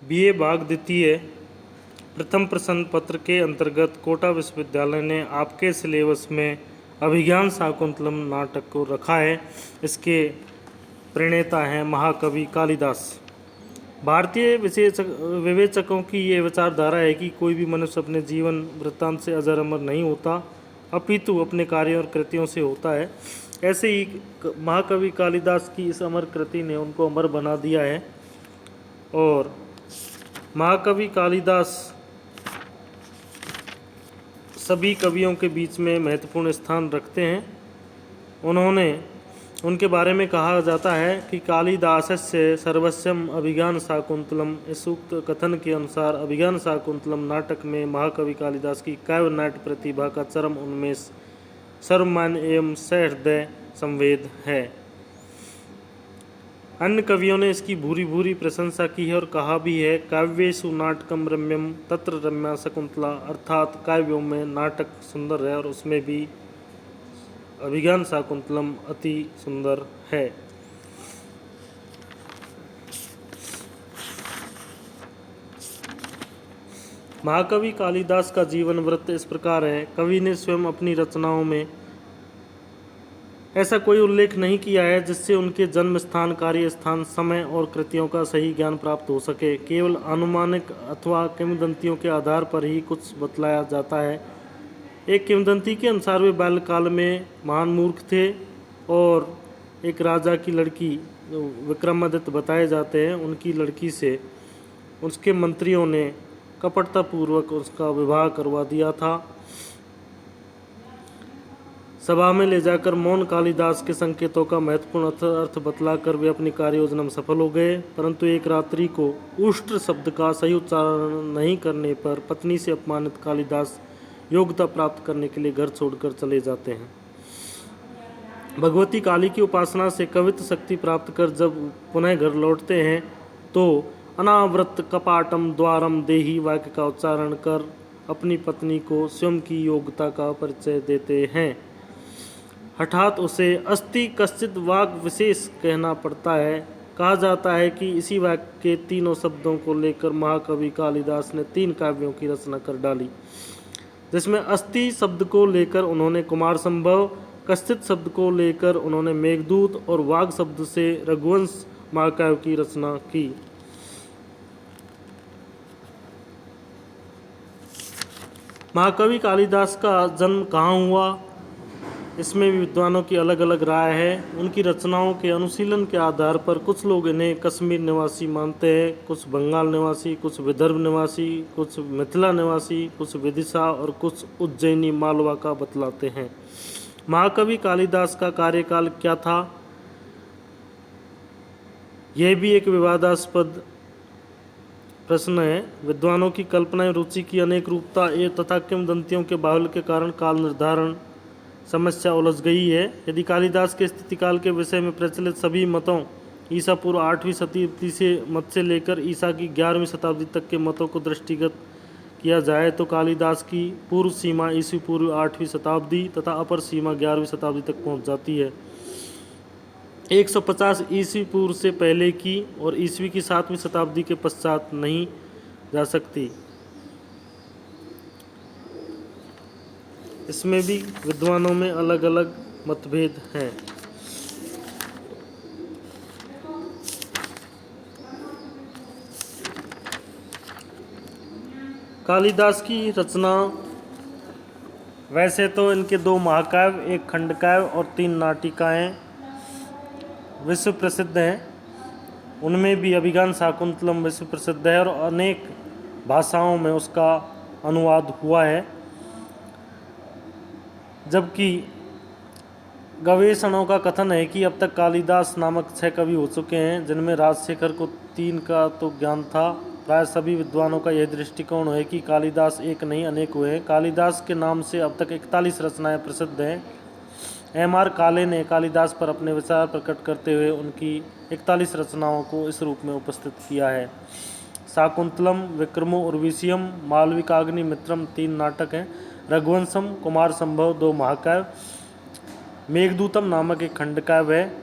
BA भाग द्वितीय प्रथम प्रश्न पत्र के अंतर्गत कोटा विश्वविद्यालय ने आपके सिलेबस में अभिज्ञान शाकुंतलम नाटक को रखा है। इसके प्रणेता हैं महाकवि कालिदास। भारतीय विवेचकों की ये विचारधारा है कि कोई भी मनुष्य अपने जीवन वृत्तांत से अजर अमर नहीं होता, अपितु अपने कार्यों और कृतियों से होता है। ऐसे ही महाकवि कालिदास की इस अमर कृति ने उनको अमर बना दिया है और महाकवि कालिदास सभी कवियों के बीच में महत्वपूर्ण स्थान रखते हैं। उनके बारे में कहा जाता है कि कालिदासस्य सर्वस्वम अभिज्ञान शाकुंतलम। इस उक्त कथन के अनुसार अभिज्ञान शाकुंतलम नाटक में महाकवि कालिदास की काव्य नाट्य प्रतिभा का चरम उन्मेष सर्वमान्य एवं सहृदय संवेद है। अन्य कवियों ने इसकी भूरी भूरी प्रशंसा की है और कहा भी है, काव्येषु नाटकम रम्यम तत्र रम्या शकुंतला, अर्थात काव्यों में नाटक सुंदर है और उसमें भी अभिज्ञान शाकुंतलम अति सुंदर है। महाकवि कालिदास का जीवन वृत्त इस प्रकार है। कवि ने स्वयं अपनी रचनाओं में ऐसा कोई उल्लेख नहीं किया है जिससे उनके जन्म स्थान, कार्य स्थान, समय और कृतियों का सही ज्ञान प्राप्त हो सके। केवल अनुमानिक अथवा किंवदंतियों के आधार पर ही कुछ बतलाया जाता है। एक किंवदंती के अनुसार वे बाल्यकाल में महान मूर्ख थे और एक राजा की लड़की जो विक्रमादित्य बताए जाते हैं, उनकी लड़की से उसके मंत्रियों ने कपटतापूर्वक उसका विवाह करवा दिया था। सभा में ले जाकर मौन कालिदास के संकेतों का महत्वपूर्ण अर्थ बतलाकर वे अपनी कार्य योजना में सफल हो गए, परंतु एक रात्रि को उष्ट्र शब्द का सही उच्चारण नहीं करने पर पत्नी से अपमानित कालिदास योग्यता प्राप्त करने के लिए घर छोड़कर चले जाते हैं। भगवती काली की उपासना से कवित्व शक्ति प्राप्त कर जब पुनः घर लौटते हैं तो अनावृत कपाटम द्वारम देही वाक्य का उच्चारण कर अपनी पत्नी को स्वयं की योग्यता का परिचय देते हैं। हठात उसे अस्ति कश्चित वाक्य विशेष कहना पड़ता है। कहा जाता है कि इसी वाक्य के तीनों शब्दों को लेकर महाकवि कालिदास ने 3 काव्यों की रचना कर डाली, जिसमें अस्ति शब्द को लेकर उन्होंने कुमार संभव, कश्चित शब्द को लेकर उन्होंने मेघदूत और वाग शब्द से रघुवंश महाकाव्य की रचना की। महाकवि कालिदास का जन्म कहाँ हुआ, इसमें भी विद्वानों की अलग अलग राय है। उनकी रचनाओं के अनुशीलन के आधार पर कुछ लोग इन्हें कश्मीर निवासी मानते हैं, कुछ बंगाल निवासी, कुछ विदर्भ निवासी, कुछ मिथिला निवासी, कुछ विदिशा और कुछ उज्जैनी मालवा का बतलाते हैं। महाकवि कालिदास का कार्यकाल क्या था, यह भी एक विवादास्पद प्रश्न है। विद्वानों की कल्पना रुचि की अनेक रूपता तथा किंवदंतियों के बाहुल्य के कारण काल निर्धारण समस्या उलझ गई है। यदि कालिदास के स्थिति काल के विषय में प्रचलित सभी मतों ईसा पूर्व 8वीं शताब्दी से मत से लेकर ईसा की 11वीं शताब्दी तक के मतों को दृष्टिगत किया जाए तो कालिदास की पूर्व सीमा ईसा पूर्व 8वीं शताब्दी तथा अपर सीमा 11वीं शताब्दी तक पहुंच जाती है। 150 ईस्वी पूर्व से पहले की और ईस्वी की 7वीं शताब्दी के पश्चात नहीं जा सकती। इसमें भी विद्वानों में अलग अलग मतभेद हैं। कालिदास की रचना वैसे तो इनके 2 महाकाव्य, 1 खंडकाव्य और 3 नाटिकाएं विश्व प्रसिद्ध हैं। उनमें भी अभिज्ञान शाकुंतलम विश्व प्रसिद्ध है और अनेक भाषाओं में उसका अनुवाद हुआ है। जबकि गवेषणों का कथन है कि अब तक कालिदास नामक 6 कवि हो चुके हैं, जिनमें राजशेखर को 3 का तो ज्ञान था। प्राय सभी विद्वानों का यह दृष्टिकोण है कि कालिदास एक नहीं अनेक हुए हैं। कालिदास के नाम से अब तक 41 रचनाएं प्रसिद्ध हैं। M.R. काले ने कालिदास पर अपने विचार प्रकट करते हुए उनकी 41 रचनाओं को इस रूप में उपस्थित किया है। शाकुंतलम, विक्रमो उर्वशीयम, मालविकाग्नि मित्रम 3 नाटक हैं। रघुवंशम, कुमार संभव 2 महाकाव्य, मेघदूतम नामक एक खंडकाव्य है।